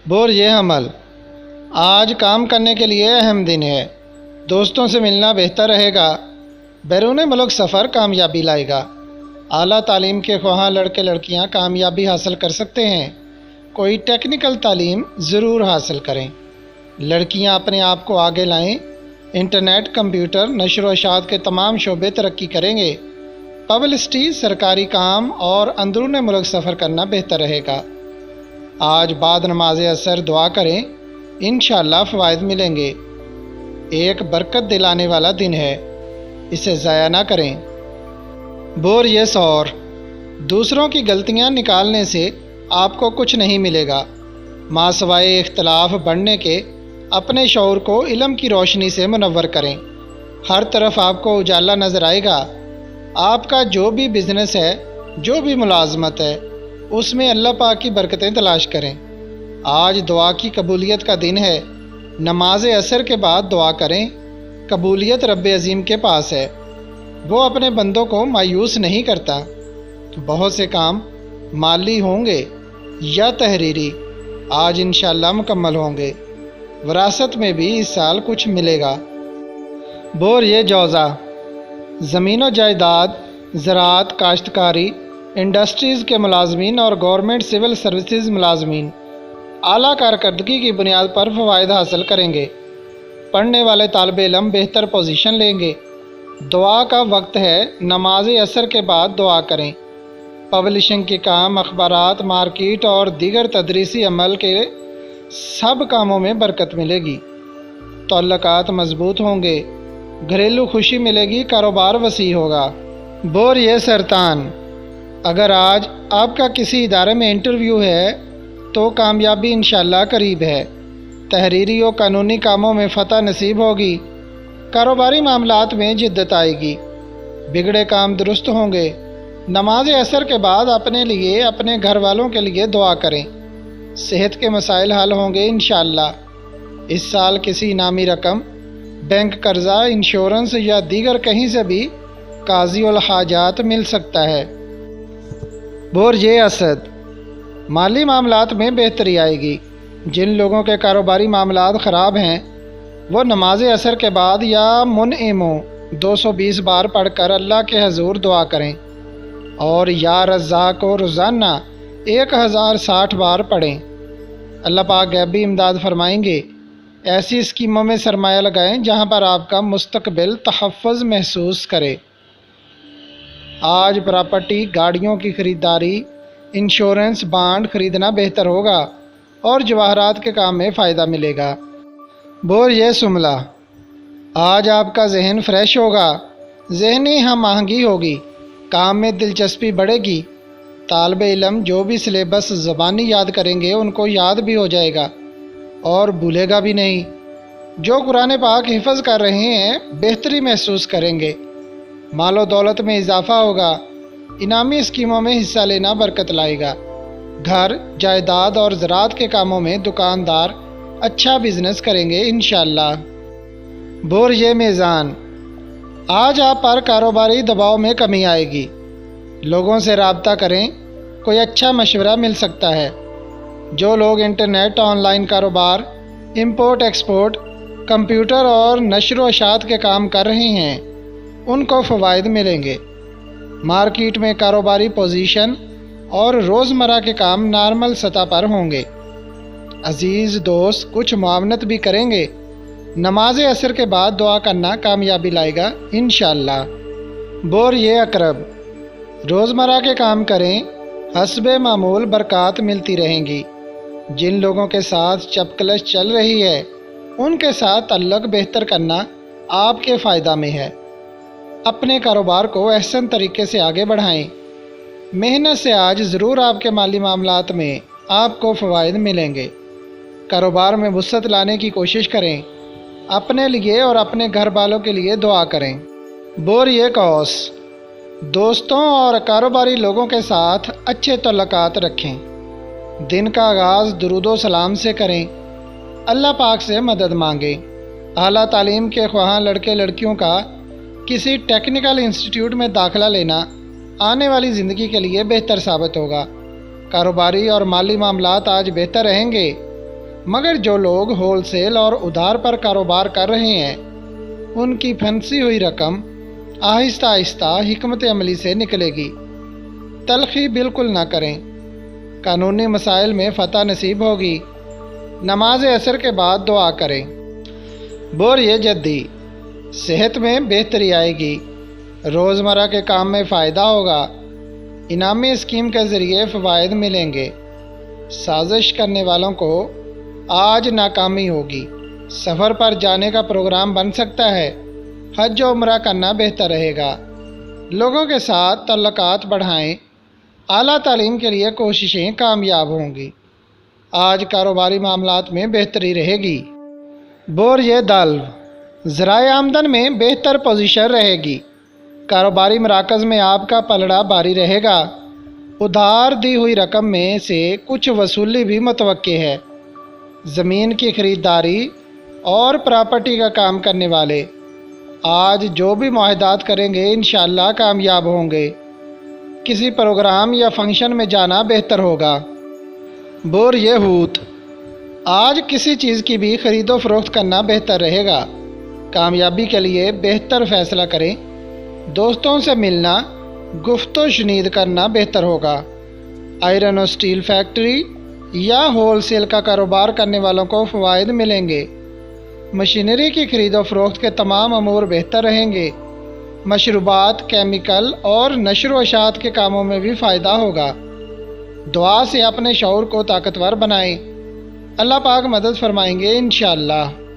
Bore یہ عمل آج کام کرنے کے لیے اہم دن ہے۔ دوستوں سے ملنا بہتر رہے گا۔ بیرون ملک سفر کامیابی لائے گا۔ اعلیٰ تعلیم کے خواہاں لڑکے لڑکیاں کامیابی حاصل کر سکتے ہیں۔ کوئی ٹیکنیکل تعلیم ضرور حاصل کریں۔ لڑکیاں اپنے آپ کو آگے لائیں۔ انٹرنیٹ، کمپیوٹر، نشر و اشاعت کے تمام شعبے ترقی کریں گے۔ پبلسٹی، سرکاری کام اور اندرون ملک سفر کرنا بہتر رہے گا۔ آج بعد نماز عصر دعا کریں، انشاءاللہ فوائد ملیں گے۔ ایک برکت دلانے والا دن ہے، اسے ضائع نہ کریں۔ بور یہ سور دوسروں کی غلطیاں نکالنے سے آپ کو کچھ نہیں ملے گا، ماں سوائے اختلاف بڑھنے کے اپنے شعور کو علم کی روشنی سے منور کریں۔ ہر طرف آپ کو اجالا نظر آئے گا۔ آپ کا جو بھی بزنس ہے، جو بھی ملازمت ہے، اس میں اللہ پاک کی برکتیں تلاش کریں۔ آج دعا کی قبولیت کا دن ہے۔ نماز عصر کے بعد دعا کریں۔ قبولیت رب عظیم کے پاس ہے، وہ اپنے بندوں کو مایوس نہیں کرتا۔ بہت سے کام مالی ہوں گے یا تحریری، آج انشاءاللہ مکمل ہوں گے۔ وراثت میں بھی اس سال کچھ ملے گا۔ بور یہ جوزہ زمین و جائیداد، زراعت، کاشتکاری، انڈسٹریز کے ملازمین اور گورنمنٹ سول سروسز ملازمین اعلیٰ کارکردگی کی بنیاد پر فوائد حاصل کریں گے۔ پڑھنے والے طالب علم بہتر پوزیشن لیں گے۔ دعا کا وقت ہے، نماز عصر کے بعد دعا کریں۔ پبلشنگ کے کام، اخبارات، مارکیٹ اور دیگر تدریسی عمل کے سب کاموں میں برکت ملے گی۔ تعلقات مضبوط ہوں گے، گھریلو خوشی ملے گی، کاروبار وسیع ہوگا۔ بور یہ سرطان اگر آج آپ کا کسی ادارے میں انٹرویو ہے تو کامیابی انشاءاللہ قریب ہے۔ تحریری و قانونی کاموں میں فتح نصیب ہوگی۔ کاروباری معاملات میں جدت آئے گی۔ بگڑے کام درست ہوں گے۔ نماز عصر کے بعد اپنے لیے، اپنے گھر والوں کے لیے دعا کریں۔ صحت کے مسائل حل ہوں گے انشاءاللہ۔ اس سال کسی انعامی رقم، بینک قرضہ، انشورنس یا دیگر کہیں سے بھی قاضی الحاجات مل سکتا ہے۔ بور یہ اسد مالی معاملات میں بہتری آئے گی۔ جن لوگوں کے کاروباری معاملات خراب ہیں وہ نماز عصر کے بعد یا منعموں 220 بار پڑھ کر اللہ کے حضور دعا کریں، اور یا رزاق کو روزانہ 1060 بار پڑھیں۔ اللہ پاک غیبی امداد فرمائیں گے۔ ایسی اسکیموں میں سرمایہ لگائیں جہاں پر آپ کا مستقبل تحفظ محسوس کرے۔ آج پراپرٹی، گاڑیوں کی خریداری، انشورنس، بانڈ خریدنا بہتر ہوگا اور جواہرات کے کام میں فائدہ ملے گا۔ بور یہ سملہ آج آپ کا ذہن فریش ہوگا، ذہنی ہم آہنگی ہوگی، کام میں دلچسپی بڑھے گی۔ طالب علم جو بھی سلیبس زبانی یاد کریں گے ان کو یاد بھی ہو جائے گا اور بھولے گا بھی نہیں۔ جو قرآن پاک حفظ کر رہے ہیں بہتری محسوس کریں گے۔ مال و دولت میں اضافہ ہوگا۔ انعامی اسکیموں میں حصہ لینا برکت لائے گا۔ گھر، جائیداد اور زراعت کے کاموں میں دکاندار اچھا بزنس کریں گے انشاءاللہ۔ بور یہ میزان آج آپ پر کاروباری دباؤ میں کمی آئے گی۔ لوگوں سے رابطہ کریں، کوئی اچھا مشورہ مل سکتا ہے۔ جو لوگ انٹرنیٹ، آن لائن کاروبار، امپورٹ ایکسپورٹ، کمپیوٹر اور نشر و اشاعت کے کام کر رہے ہیں ان کو فوائد ملیں گے۔ مارکیٹ میں کاروباری پوزیشن اور روزمرہ کے کام نارمل سطح پر ہوں گے۔ عزیز دوست کچھ معاونت بھی کریں گے۔ نماز عصر کے بعد دعا کرنا کامیابی لائے گا انشاءاللہ۔ بور یہ اقرب روزمرہ کے کام کریں، حسب معمول برکات ملتی رہیں گی۔ جن لوگوں کے ساتھ چپکلش چل رہی ہے ان کے ساتھ تعلق بہتر کرنا آپ کے فائدہ میں ہے۔ اپنے کاروبار کو احسن طریقے سے آگے بڑھائیں۔ محنت سے آج ضرور آپ کے مالی معاملات میں آپ کو فوائد ملیں گے۔ کاروبار میں وسعت لانے کی کوشش کریں۔ اپنے لیے اور اپنے گھر والوں کے لیے دعا کریں۔ بور یہ قوس دوستوں اور کاروباری لوگوں کے ساتھ اچھے تعلقات رکھیں۔ دن کا آغاز درود و سلام سے کریں۔ اللہ پاک سے مدد مانگیں۔ اعلیٰ تعلیم کے خواہاں لڑکے لڑکیوں کا کسی ٹیکنیکل انسٹیٹیوٹ میں داخلہ لینا آنے والی زندگی کے لیے بہتر ثابت ہوگا۔ کاروباری اور مالی معاملات آج بہتر رہیں گے۔ مگر جو لوگ ہول سیل اور ادھار پر کاروبار کر رہے ہیں ان کی پھنسی ہوئی رقم آہستہ آہستہ حکمت عملی سے نکلے گی۔ تلخی بالکل نہ کریں، قانونی مسائل میں فتح نصیب ہوگی۔ نماز عصر کے بعد دعا کریں۔ بوریے جدی، صحت میں بہتری آئے گی، روزمرہ کے کام میں فائدہ ہوگا، انعامی اسکیم کے ذریعے فوائد ملیں گے۔ سازش کرنے والوں کو آج ناکامی ہوگی۔ سفر پر جانے کا پروگرام بن سکتا ہے، حج و عمرہ کرنا بہتر رہے گا۔ لوگوں کے ساتھ تعلقات بڑھائیں، اعلیٰ تعلیم کے لیے کوششیں کامیاب ہوں گی۔ آج کاروباری معاملات میں بہتری رہے گی۔ بوریے دلو، ذرائع آمدن میں بہتر پوزیشن رہے گی۔ کاروباری مراکز میں آپ کا پلڑا باری رہے گا۔ ادھار دی ہوئی رقم میں سے کچھ وصولی بھی متوقع ہے۔ زمین کی خریداری اور پراپرٹی کا کام کرنے والے آج جو بھی معاہدات کریں گے انشاءاللہ کامیاب ہوں گے۔ کسی پروگرام یا فنکشن میں جانا بہتر ہوگا۔ بوریے ہوت، آج کسی چیز کی بھی خرید و فروخت کرنا بہتر رہے گا۔ کامیابی کے لیے بہتر فیصلہ کریں۔ دوستوں سے ملنا، گفت و شنید کرنا بہتر ہوگا۔ آئرن اور سٹیل فیکٹری یا ہول سیل کا کاروبار کرنے والوں کو فوائد ملیں گے۔ مشینری کی خرید و فروخت کے تمام امور بہتر رہیں گے۔ مشروبات، کیمیکل اور نشر و اشاعت کے کاموں میں بھی فائدہ ہوگا۔ دعا سے اپنے شعور کو طاقتور بنائیں، اللہ پاک مدد فرمائیں گے انشاءاللہ۔